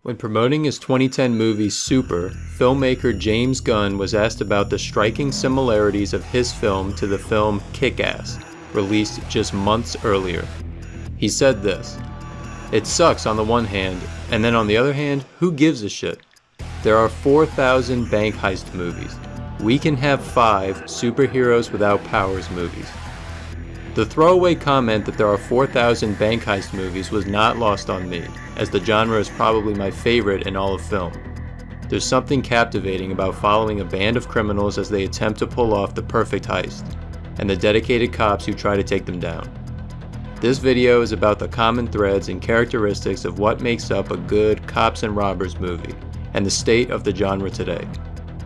When promoting his 2010 movie Super, filmmaker James Gunn was asked about the striking similarities of his film to the film Kick-Ass, released just months earlier. He said this: "It sucks on the one hand, and then on the other hand, who gives a shit? There are 4,000 bank heist movies. We can have 5 superheroes without powers movies." The throwaway comment that there are 4,000 bank heist movies was not lost on me, as the genre is probably my favorite in all of film. There's something captivating about following a band of criminals as they attempt to pull off the perfect heist, and the dedicated cops who try to take them down. This video is about the common threads and characteristics of what makes up a good cops and robbers movie, and the state of the genre today.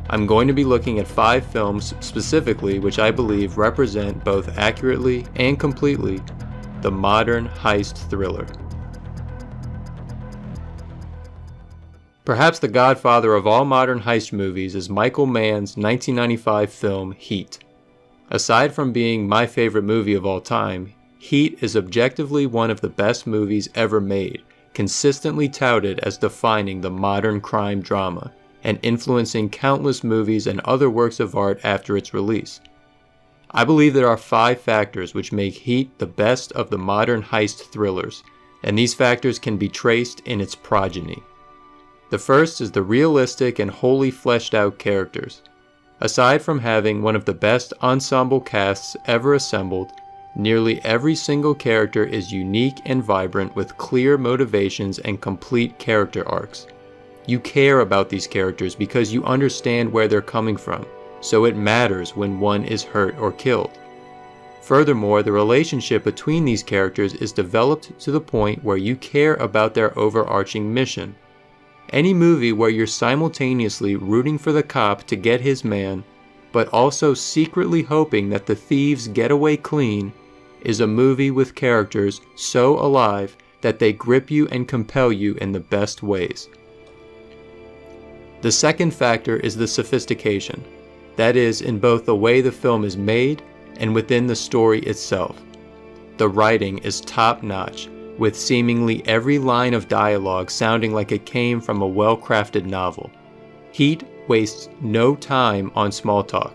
I'm going to be looking at 5 films specifically which I believe represent both accurately and completely the modern heist thriller. Perhaps the godfather of all modern heist movies is Michael Mann's 1995 film Heat. Aside from being my favorite movie of all time, Heat is objectively one of the best movies ever made, consistently touted as defining the modern crime drama, and influencing countless movies and other works of art after its release. I believe there are 5 factors which make Heat the best of the modern heist thrillers, and these factors can be traced in its progeny. The first is the realistic and wholly fleshed out characters. Aside from having one of the best ensemble casts ever assembled, nearly every single character is unique and vibrant with clear motivations and complete character arcs. You care about these characters because you understand where they're coming from, so it matters when one is hurt or killed. Furthermore, the relationship between these characters is developed to the point where you care about their overarching mission. Any movie where you're simultaneously rooting for the cop to get his man, but also secretly hoping that the thieves get away clean, is a movie with characters so alive that they grip you and compel you in the best ways. The second factor is the sophistication, that is, in both the way the film is made and within the story itself. The writing is top-notch, with seemingly every line of dialogue sounding like it came from a well-crafted novel. Heat wastes no time on small talk.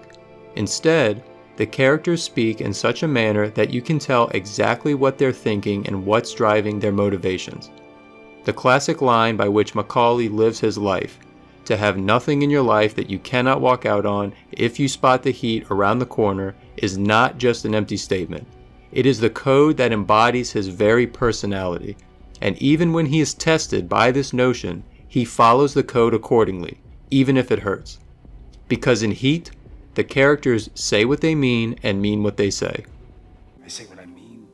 Instead, the characters speak in such a manner that you can tell exactly what they're thinking and what's driving their motivations. The classic line by which Macaulay lives his life, "To have nothing in your life that you cannot walk out on if you spot the heat around the corner," is not just an empty statement. It is the code that embodies his very personality, and even when he is tested by this notion, he follows the code accordingly, even if it hurts. Because in Heat, the characters say what they mean and mean what they say. I say what I mean,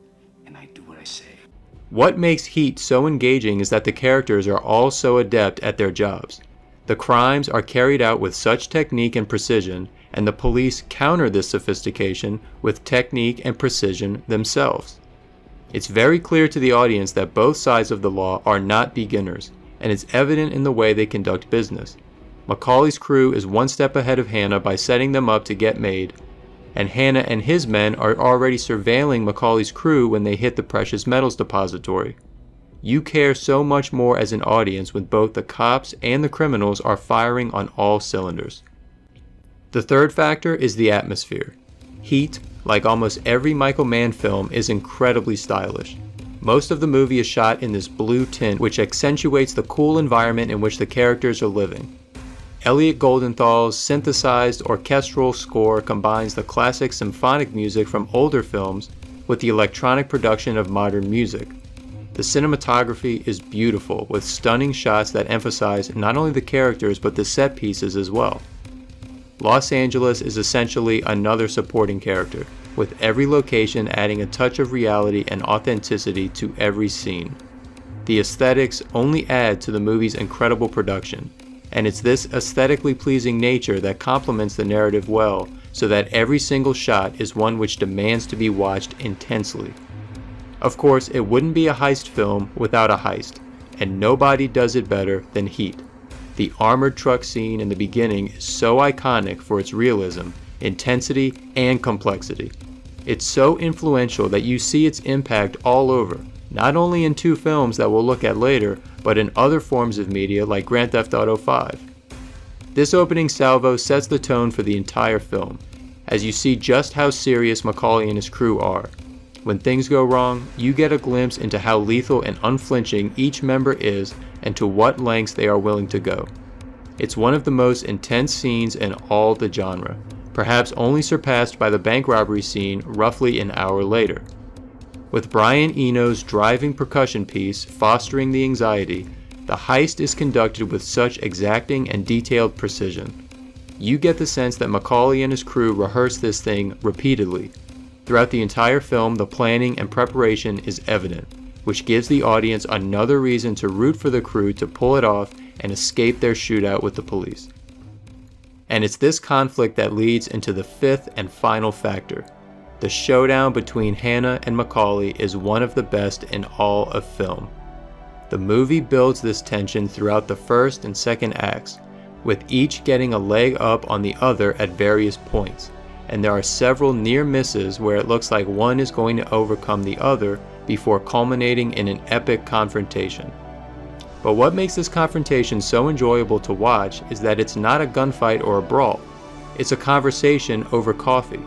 and I do what I say. What makes Heat so engaging is that the characters are all so adept at their jobs. The crimes are carried out with such technique and precision, and the police counter this sophistication with technique and precision themselves. It's very clear to the audience that both sides of the law are not beginners, and it's evident in the way they conduct business. Macaulay's crew is one step ahead of Hannah by setting them up to get made, and Hannah and his men are already surveilling Macaulay's crew when they hit the precious metals depository. You care so much more as an audience when both the cops and the criminals are firing on all cylinders. The third factor is the atmosphere. Heat, like almost every Michael Mann film, is incredibly stylish. Most of the movie is shot in this blue tint which accentuates the cool environment in which the characters are living. Elliot Goldenthal's synthesized orchestral score combines the classic symphonic music from older films with the electronic production of modern music. The cinematography is beautiful, with stunning shots that emphasize not only the characters but the set pieces as well. Los Angeles is essentially another supporting character, with every location adding a touch of reality and authenticity to every scene. The aesthetics only add to the movie's incredible production, and it's this aesthetically pleasing nature that complements the narrative well, so that every single shot is one which demands to be watched intensely. Of course, it wouldn't be a heist film without a heist, and nobody does it better than Heat. The armored truck scene in the beginning is so iconic for its realism, intensity, and complexity. It's so influential that you see its impact all over, not only in 2 films that we'll look at later, but in other forms of media like Grand Theft Auto 5. This opening salvo sets the tone for the entire film, as you see just how serious Macaulay and his crew are. When things go wrong, you get a glimpse into how lethal and unflinching each member is and to what lengths they are willing to go. It's one of the most intense scenes in all the genre, perhaps only surpassed by the bank robbery scene roughly an hour later. With Brian Eno's driving percussion piece fostering the anxiety, the heist is conducted with such exacting and detailed precision. You get the sense that Macaulay and his crew rehearse this thing repeatedly. Throughout the entire film, the planning and preparation is evident, which gives the audience another reason to root for the crew to pull it off and escape their shootout with the police. And it's this conflict that leads into the 5th and final factor. The showdown between Hannah and Macaulay is one of the best in all of film. The movie builds this tension throughout the first and second acts, with each getting a leg up on the other at various points, and there are several near misses where it looks like one is going to overcome the other before culminating in an epic confrontation. But what makes this confrontation so enjoyable to watch is that it's not a gunfight or a brawl. It's a conversation over coffee.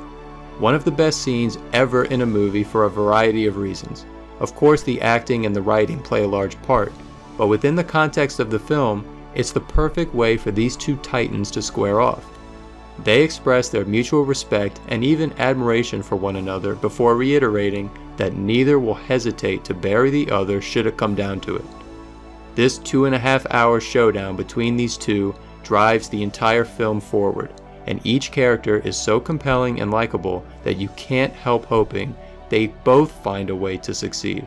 One of the best scenes ever in a movie for a variety of reasons. Of course, the acting and the writing play a large part, but within the context of the film, it's the perfect way for these 2 titans to square off. They express their mutual respect and even admiration for one another before reiterating that neither will hesitate to bury the other should it come down to it. This 2.5-hour showdown between these 2 drives the entire film forward, and each character is so compelling and likable that you can't help hoping they both find a way to succeed.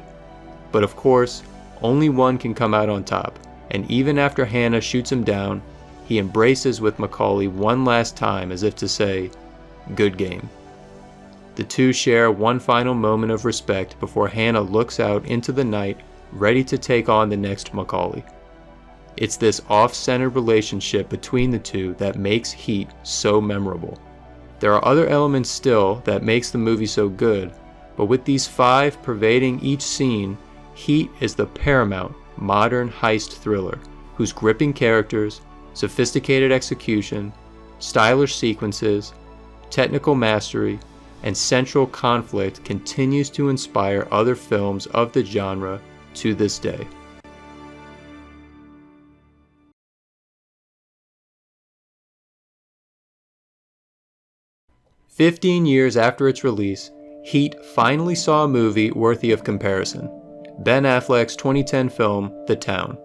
But of course, only one can come out on top, and even after Hannah shoots him down, he embraces with Macaulay one last time as if to say, "Good game." The 2 share one final moment of respect before Hannah looks out into the night, ready to take on the next Macaulay. It's this off-center relationship between the 2 that makes Heat so memorable. There are other elements still that makes the movie so good, but with these 5 pervading each scene, Heat is the paramount modern heist thriller whose gripping characters, sophisticated execution, stylish sequences, technical mastery, and central conflict continues to inspire other films of the genre to this day. "15 years after its release, Heat finally saw a movie worthy of comparison. Ben Affleck's 2010 film, The Town.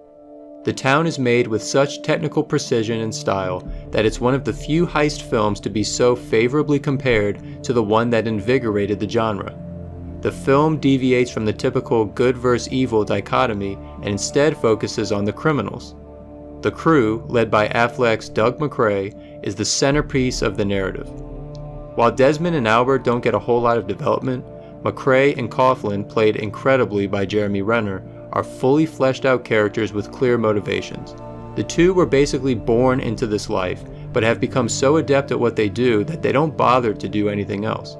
The Town is made with such technical precision and style that it's one of the few heist films to be so favorably compared to the one that invigorated the genre. The film deviates from the typical good versus evil dichotomy and instead focuses on the criminals. The crew, led by Affleck's Doug McRae, is the centerpiece of the narrative. While Desmond and Albert don't get a whole lot of development, McRae and Coughlin, played incredibly by Jeremy Renner, are fully fleshed out characters with clear motivations. The 2 were basically born into this life, but have become so adept at what they do that they don't bother to do anything else.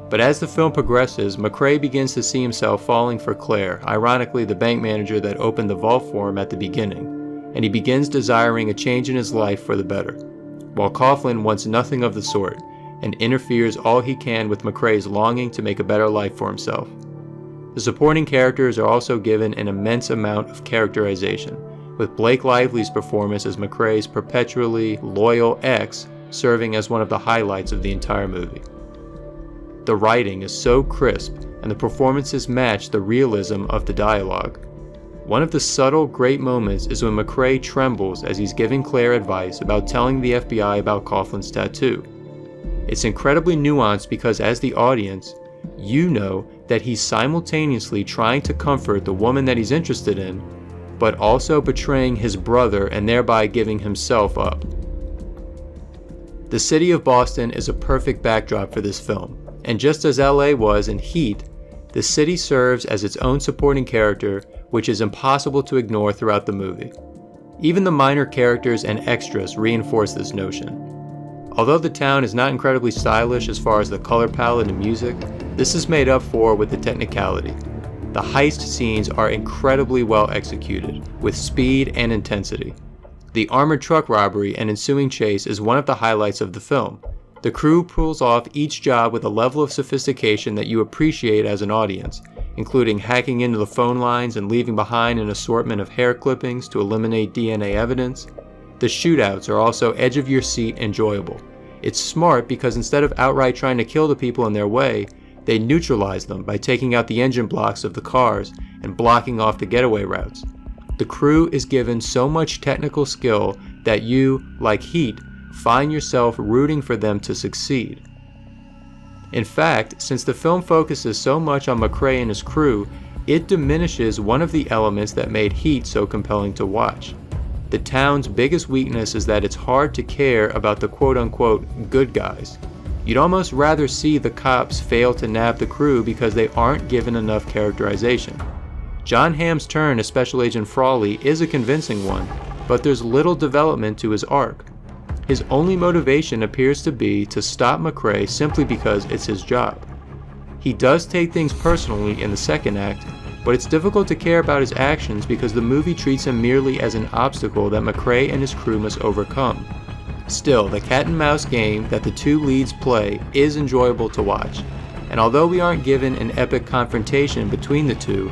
But as the film progresses, McRae begins to see himself falling for Claire, ironically the bank manager that opened the vault for him at the beginning, and he begins desiring a change in his life for the better, while Coughlin wants nothing of the sort, and interferes all he can with McRae's longing to make a better life for himself. The supporting characters are also given an immense amount of characterization, with Blake Lively's performance as McRae's perpetually loyal ex serving as one of the highlights of the entire movie. The writing is so crisp, and the performances match the realism of the dialogue. One of the subtle, great moments is when McRae trembles as he's giving Claire advice about telling the FBI about Coughlin's tattoo. It's incredibly nuanced because as the audience, you know that he's simultaneously trying to comfort the woman that he's interested in, but also betraying his brother and thereby giving himself up. The city of Boston is a perfect backdrop for this film, and just as LA was in Heat, the city serves as its own supporting character, which is impossible to ignore throughout the movie. Even the minor characters and extras reinforce this notion. Although the town is not incredibly stylish as far as the color palette and music, this is made up for with the technicality. The The heist scenes are incredibly well executed, with speed and intensity. The armored truck robbery and ensuing chase is one of the highlights of the film. The crew pulls off each job with a level of sophistication that you appreciate as an audience, including hacking into the phone lines and leaving behind an assortment of hair clippings to eliminate DNA evidence. The shootouts are also edge-of-your-seat enjoyable. It's smart because instead of outright trying to kill the people in their way, they neutralize them by taking out the engine blocks of the cars and blocking off the getaway routes. The crew is given so much technical skill that you, like Heat, find yourself rooting for them to succeed. In fact, since the film focuses so much on McCrae and his crew, it diminishes one of the elements that made Heat so compelling to watch. The town's biggest weakness is that it's hard to care about the quote-unquote good guys. You'd almost rather see the cops fail to nab the crew because they aren't given enough characterization. John Hamm's turn as Special Agent Frawley is a convincing one, but there's little development to his arc. His only motivation appears to be to stop McCrae simply because it's his job. He does take things personally in the second act, but it's difficult to care about his actions because the movie treats him merely as an obstacle that McCrae and his crew must overcome. Still, the cat and mouse game that the two leads play is enjoyable to watch, and although we aren't given an epic confrontation between the two,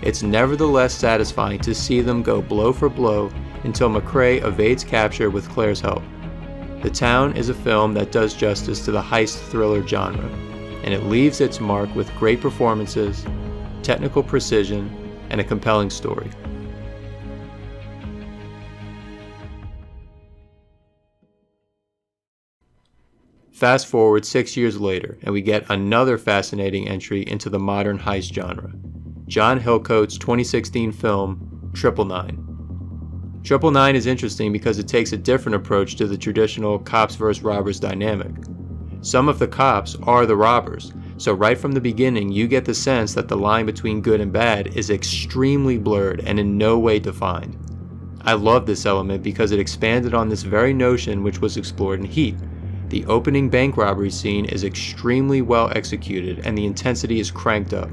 it's nevertheless satisfying to see them go blow for blow until McCrae evades capture with Claire's help. The Town is a film that does justice to the heist thriller genre, and it leaves its mark with great performances, technical precision, and a compelling story. Fast forward 6 years later, and we get another fascinating entry into the modern heist genre. John Hillcoat's 2016 film, 999. 999 is interesting because it takes a different approach to the traditional cops vs. robbers dynamic. Some of the cops are the robbers, so right from the beginning you get the sense that the line between good and bad is extremely blurred and in no way defined. I love this element because it expanded on this very notion which was explored in Heat. The opening bank robbery scene is extremely well executed and the intensity is cranked up.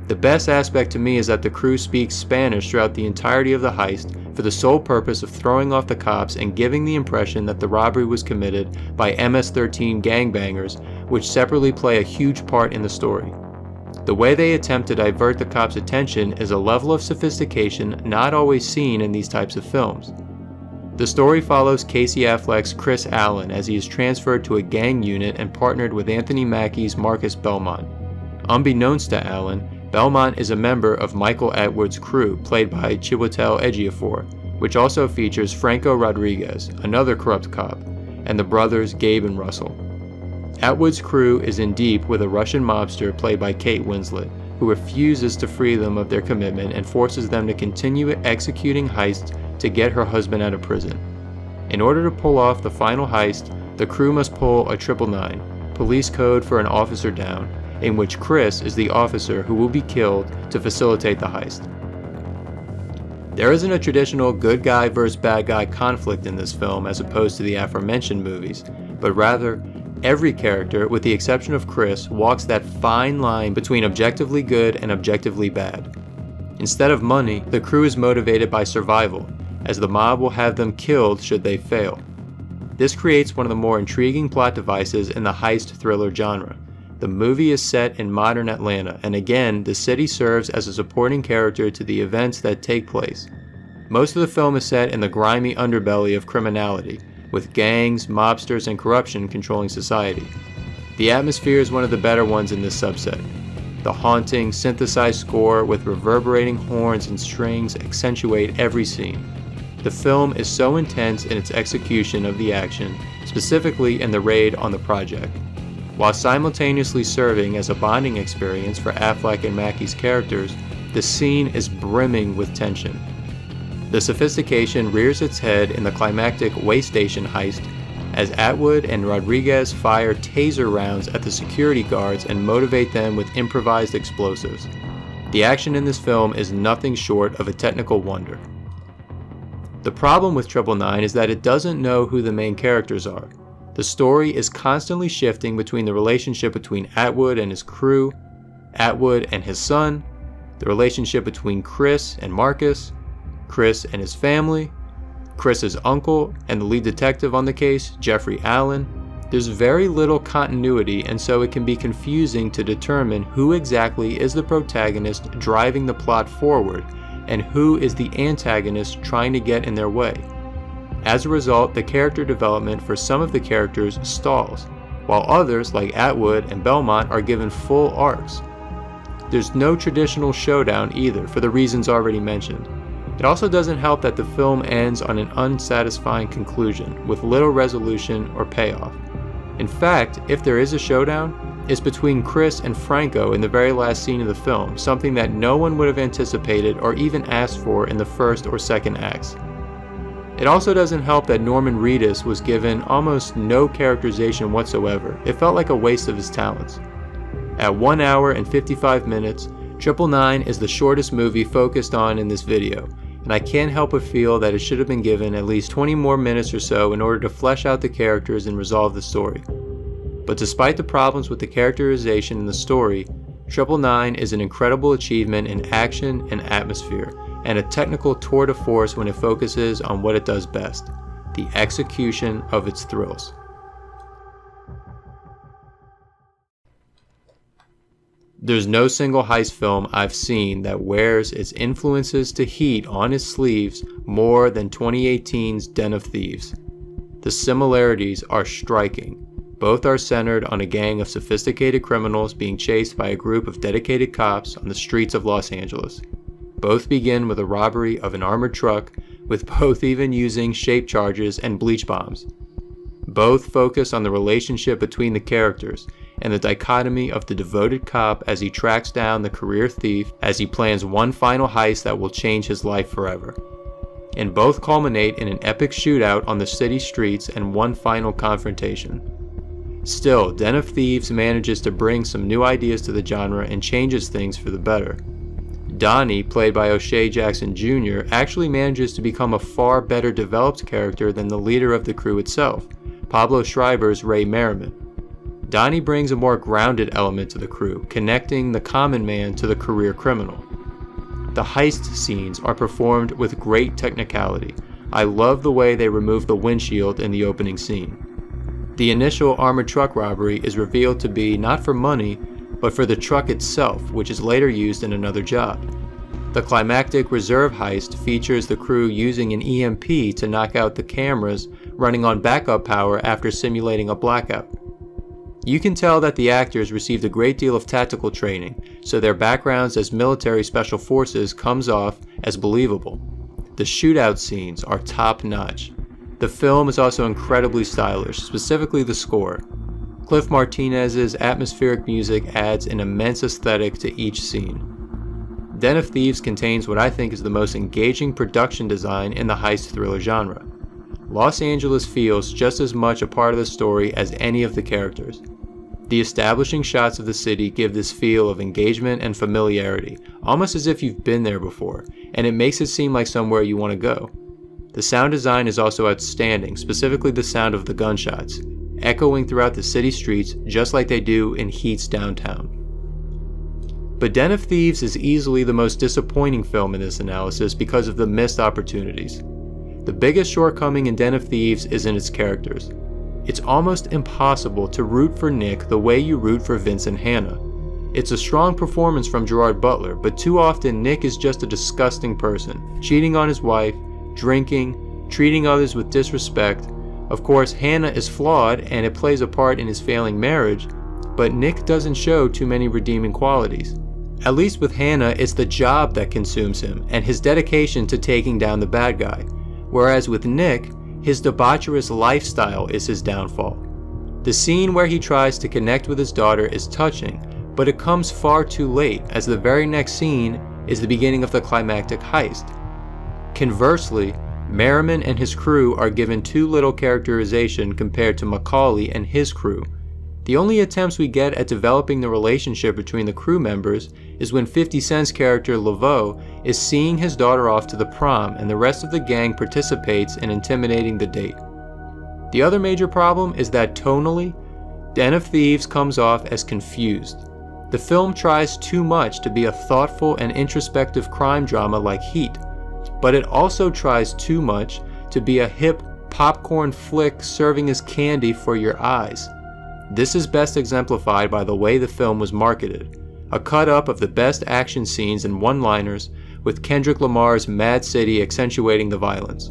The best aspect to me is that the crew speaks Spanish throughout the entirety of the heist for the sole purpose of throwing off the cops and giving the impression that the robbery was committed by MS-13 gangbangers, which separately play a huge part in the story. The way they attempt to divert the cops' attention is a level of sophistication not always seen in these types of films. The story follows Casey Affleck's Chris Allen as he is transferred to a gang unit and partnered with Anthony Mackie's Marcus Belmont. Unbeknownst to Allen, Belmont is a member of Michael Atwood's crew, played by Chiwetel Ejiofor, which also features Franco Rodriguez, another corrupt cop, and the brothers Gabe and Russell. Atwood's crew is in deep with a Russian mobster played by Kate Winslet, who refuses to free them of their commitment and forces them to continue executing heists to get her husband out of prison. In order to pull off the final heist, the crew must pull a 999, police code for an officer down, in which Chris is the officer who will be killed to facilitate the heist. There isn't a traditional good guy versus bad guy conflict in this film as opposed to the aforementioned movies, but rather, every character, with the exception of Chris, walks that fine line between objectively good and objectively bad. Instead of money, the crew is motivated by survival, as the mob will have them killed should they fail. This creates one of the more intriguing plot devices in the heist thriller genre. The movie is set in modern Atlanta, and again, the city serves as a supporting character to the events that take place. Most of the film is set in the grimy underbelly of criminality, with gangs, mobsters, and corruption controlling society. The atmosphere is one of the better ones in this subset. The haunting, synthesized score with reverberating horns and strings accentuate every scene. The film is so intense in its execution of the action, specifically in the raid on the project, while simultaneously serving as a bonding experience for Affleck and Mackie's characters. The scene is brimming with tension. The sophistication rears its head in the climactic way station heist as Atwood and Rodriguez fire taser rounds at the security guards and motivate them with improvised explosives. The action in this film is nothing short of a technical wonder. The problem with 999 is that it doesn't know who the main characters are. The story is constantly shifting between the relationship between Atwood and his crew, Atwood and his son, the relationship between Chris and Marcus, Chris and his family, Chris's uncle and the lead detective on the case, Jeffrey Allen. There's very little continuity, and so it can be confusing to determine who exactly is the protagonist driving the plot forward and who is the antagonist trying to get in their way. As a result, the character development for some of the characters stalls, while others, like Atwood and Belmont, are given full arcs. There's no traditional showdown either, for the reasons already mentioned. It also doesn't help that the film ends on an unsatisfying conclusion, with little resolution or payoff. In fact, if there is a showdown, it's between Chris and Franco in the very last scene of the film, something that no one would have anticipated or even asked for in the first or second acts. It also doesn't help that Norman Reedus was given almost no characterization whatsoever. It felt like a waste of his talents. At 1 hour and 55 minutes, 999 is the shortest movie focused on in this video, and I can't help but feel that it should have been given at least 20 more minutes or so in order to flesh out the characters and resolve the story. But despite the problems with the characterization in the story, 999 is an incredible achievement in action and atmosphere, and a technical tour de force when it focuses on what it does best, the execution of its thrills. There's no single heist film I've seen that wears its influences to Heat on its sleeves more than 2018's Den of Thieves. The similarities are striking. Both are centered on a gang of sophisticated criminals being chased by a group of dedicated cops on the streets of Los Angeles. Both begin with a robbery of an armored truck, with both even using shape charges and bleach bombs. Both focus on the relationship between the characters and the dichotomy of the devoted cop as he tracks down the career thief as he plans one final heist that will change his life forever. And both culminate in an epic shootout on the city streets and one final confrontation. Still, Den of Thieves manages to bring some new ideas to the genre and changes things for the better. Donnie, played by O'Shea Jackson Jr., actually manages to become a far better developed character than the leader of the crew itself, Pablo Schreiber's Ray Merriman. Donnie brings a more grounded element to the crew, connecting the common man to the career criminal. The heist scenes are performed with great technicality. I love the way they remove the windshield in the opening scene. The initial armored truck robbery is revealed to be not for money, but for the truck itself, which is later used in another job. The climactic reserve heist features the crew using an EMP to knock out the cameras running on backup power after simulating a blackout. You can tell that the actors received a great deal of tactical training, so their backgrounds as military special forces comes off as believable. The shootout scenes are top-notch. The film is also incredibly stylish, specifically the score. Cliff Martinez's atmospheric music adds an immense aesthetic to each scene. Den of Thieves contains what I think is the most engaging production design in the heist thriller genre. Los Angeles feels just as much a part of the story as any of the characters. The establishing shots of the city give this feel of engagement and familiarity, almost as if you've been there before, and it makes it seem like somewhere you want to go. The sound design is also outstanding, specifically the sound of the gunshots, echoing throughout the city streets just like they do in Heat's downtown. But Den of Thieves is easily the most disappointing film in this analysis because of the missed opportunities. The biggest shortcoming in Den of Thieves is in its characters. It's almost impossible to root for Nick the way you root for Vince and Hannah. It's a strong performance from Gerard Butler, but too often Nick is just a disgusting person, cheating on his wife, drinking, treating others with disrespect. Of course, Hannah is flawed and it plays a part in his failing marriage, but Nick doesn't show too many redeeming qualities. At least with Hannah, it's the job that consumes him and his dedication to taking down the bad guy. Whereas with Nick, his debaucherous lifestyle is his downfall. The scene where he tries to connect with his daughter is touching, but it comes far too late, as the very next scene is the beginning of the climactic heist. Conversely, Merriman and his crew are given too little characterization compared to Macaulay and his crew. The only attempts we get at developing the relationship between the crew members is when 50 Cent's character Laveau is seeing his daughter off to the prom and the rest of the gang participates in intimidating the date. The other major problem is that tonally, Den of Thieves comes off as confused. The film tries too much to be a thoughtful and introspective crime drama like Heat, but it also tries too much to be a hip popcorn flick serving as candy for your eyes. This is best exemplified by the way the film was marketed, a cut-up of the best action scenes and one-liners, with Kendrick Lamar's Mad City accentuating the violence.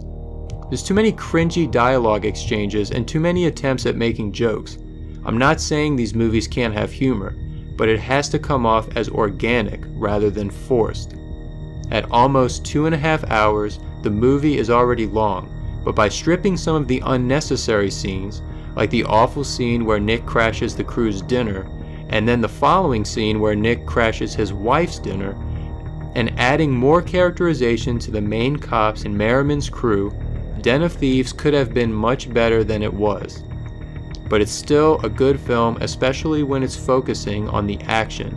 There's too many cringy dialogue exchanges and too many attempts at making jokes. I'm not saying these movies can't have humor, but it has to come off as organic rather than forced. At almost 2.5 hours, the movie is already long, but by stripping some of the unnecessary scenes, like the awful scene where Nick crashes the crew's dinner, and then the following scene where Nick crashes his wife's dinner, and adding more characterization to the main cops and Merriman's crew, Den of Thieves could have been much better than it was. But it's still a good film, especially when it's focusing on the action,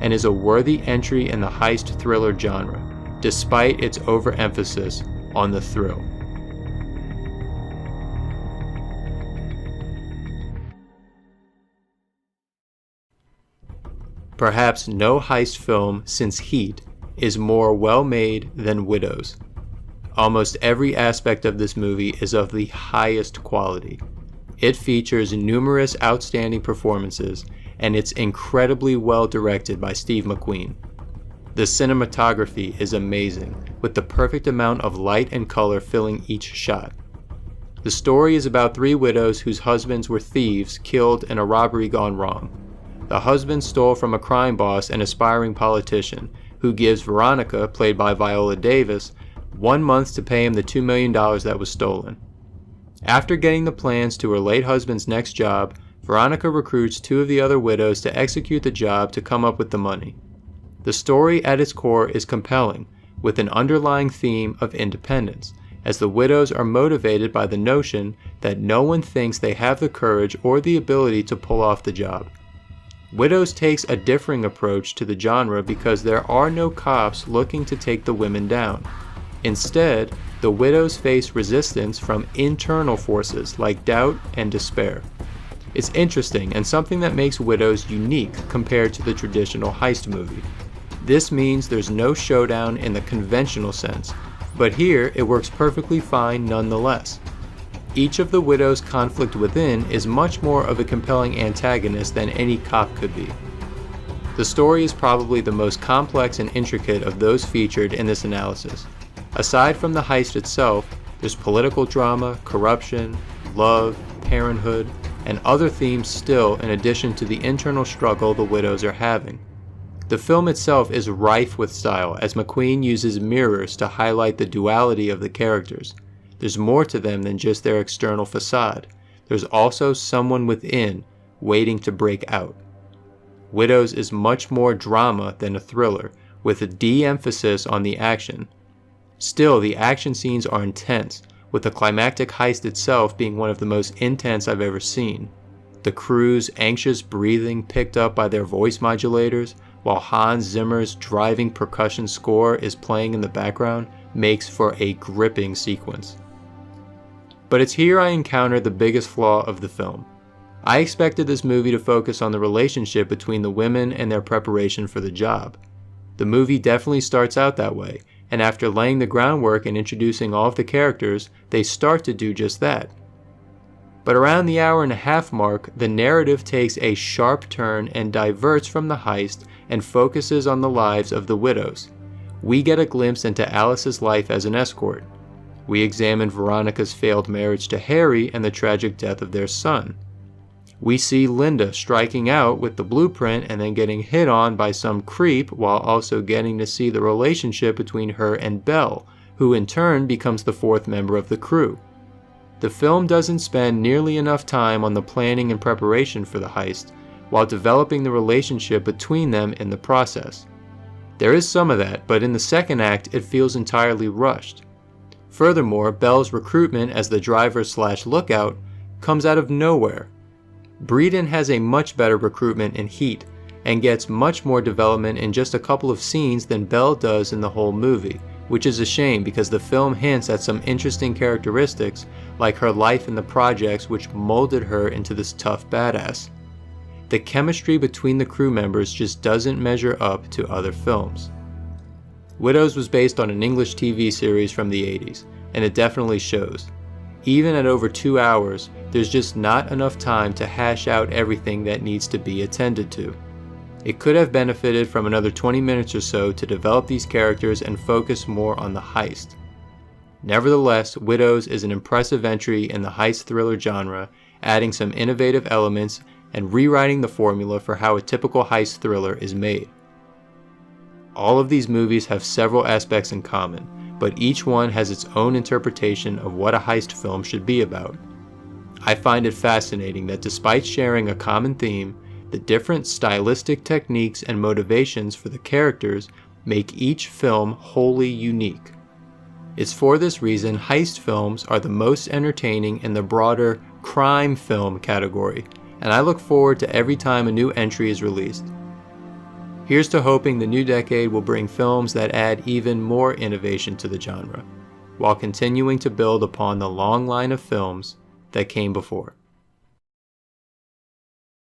and is a worthy entry in the heist thriller genre, despite its overemphasis on the thrill. Perhaps no heist film since Heat is more well-made than Widows. Almost every aspect of this movie is of the highest quality. It features numerous outstanding performances, and it's incredibly well directed by Steve McQueen. The cinematography is amazing, with the perfect amount of light and color filling each shot. The story is about 3 widows whose husbands were thieves killed in a robbery gone wrong. The husband stole from a crime boss and aspiring politician, who gives Veronica, played by Viola Davis, 1 month to pay him the $2 million that was stolen. After getting the plans to her late husband's next job, Veronica recruits 2 of the other widows to execute the job to come up with the money. The story at its core is compelling, with an underlying theme of independence, as the widows are motivated by the notion that no one thinks they have the courage or the ability to pull off the job. Widows takes a differing approach to the genre because there are no cops looking to take the women down. Instead, the widows face resistance from internal forces like doubt and despair. It's interesting and something that makes Widows unique compared to the traditional heist movie. This means there's no showdown in the conventional sense, but here it works perfectly fine nonetheless. Each of the widows' conflict within is much more of a compelling antagonist than any cop could be. The story is probably the most complex and intricate of those featured in this analysis. Aside from the heist itself, there's political drama, corruption, love, parenthood, and other themes still in addition to the internal struggle the widows are having. The film itself is rife with style, as McQueen uses mirrors to highlight the duality of the characters. There's more to them than just their external facade. There's also someone within waiting to break out. Widows is much more drama than a thriller, with a de-emphasis on the action. Still, the action scenes are intense, with the climactic heist itself being one of the most intense I've ever seen. The crew's anxious breathing picked up by their voice modulators, while Hans Zimmer's driving percussion score is playing in the background, makes for a gripping sequence. But it's here I encounter the biggest flaw of the film. I expected this movie to focus on the relationship between the women and their preparation for the job. The movie definitely starts out that way, and after laying the groundwork and introducing all of the characters, they start to do just that. But around the 1.5 hour mark, the narrative takes a sharp turn and diverts from the heist and focuses on the lives of the widows. We get a glimpse into Alice's life as an escort. We examine Veronica's failed marriage to Harry and the tragic death of their son. We see Linda striking out with the blueprint and then getting hit on by some creep, while also getting to see the relationship between her and Belle, who in turn becomes the 4th member of the crew. The film doesn't spend nearly enough time on the planning and preparation for the heist, while developing the relationship between them in the process. There is some of that, but in the second act it feels entirely rushed. Furthermore, Belle's recruitment as the driver/lookout comes out of nowhere. Breeden has a much better recruitment in Heat, and gets much more development in just a couple of scenes than Belle does in the whole movie, which is a shame because the film hints at some interesting characteristics like her life in the projects which molded her into this tough badass. the chemistry between the crew members just doesn't measure up to other films. Widows was based on an English TV series from the 80s, and it definitely shows. Even at over 2 hours, there's just not enough time to hash out everything that needs to be attended to. It could have benefited from another 20 minutes or so to develop these characters and focus more on the heist. Nevertheless, Widows is an impressive entry in the heist thriller genre, adding some innovative elements and rewriting the formula for how a typical heist thriller is made. All of these movies have several aspects in common, but each one has its own interpretation of what a heist film should be about. I find it fascinating that despite sharing a common theme, the different stylistic techniques and motivations for the characters make each film wholly unique. It's for this reason heist films are the most entertaining in the broader crime film category, and I look forward to every time a new entry is released. Here's to hoping the new decade will bring films that add even more innovation to the genre, while continuing to build upon the long line of films that came before.